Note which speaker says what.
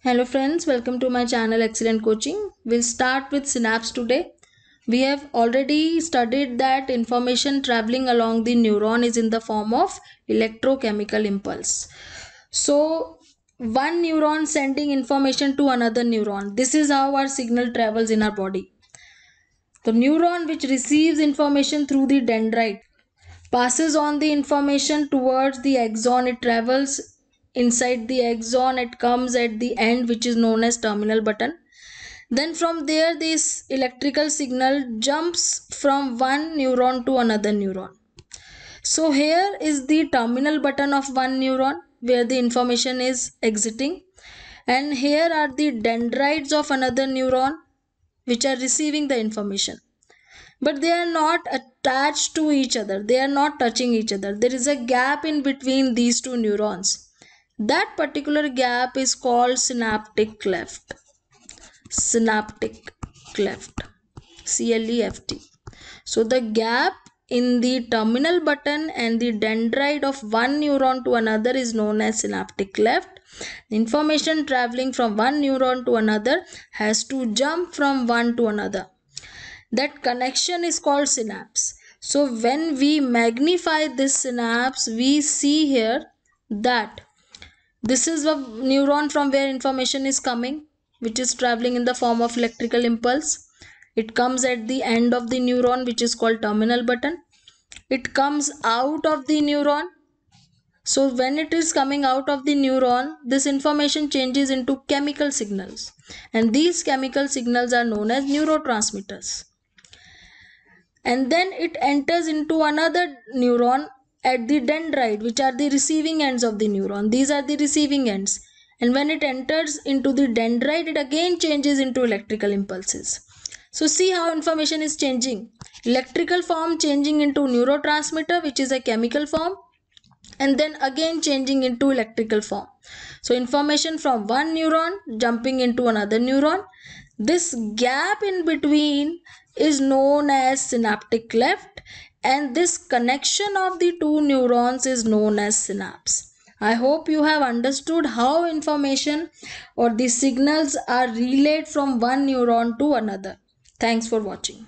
Speaker 1: Hello friends, welcome to my channel Excellent Coaching. We'll start with synapse today. We have already studied that information traveling along the neuron is in the form of electrochemical impulse. So one neuron sending information to another neuron. This is how our signal travels in our body. The neuron which receives information through the dendrite passes on the information towards the axon. It travels inside the axon. It comes at the end, which is known as terminal button. Then from there this electrical signal jumps from one neuron to another neuron. So here is the terminal button of one neuron where the information is exiting, and here are the dendrites of another neuron which are receiving the information, but they are not attached to each other. They are not touching each other. There is a gap in between these two neurons. That particular gap is called synaptic cleft. Synaptic cleft. CLEFT. So the gap in the terminal button and the dendrite of one neuron to another is known as synaptic cleft. Information traveling from one neuron to another has to jump from one to another. That connection is called synapse. So when we magnify this synapse, we see here that this is a neuron from where information is coming, which is traveling in the form of electrical impulse. It comes at the end of the neuron, which is called terminal button. It comes out of the neuron. So when it is coming out of the neuron, this information changes into chemical signals, and these chemical signals are known as neurotransmitters. And then it enters into another neuron at the dendrite, which are the receiving ends of the neuron. These are the receiving ends, and when it enters into the dendrite, it again changes into electrical impulses. So see how information is changing. Electrical form changing into neurotransmitter, which is a chemical form, and then again changing into electrical form. So information from one neuron jumping into another neuron. This gap in between is known as synaptic cleft, and this connection of the two neurons is known as synapse. I hope you have understood how information or the signals are relayed from one neuron to another. Thanks for watching.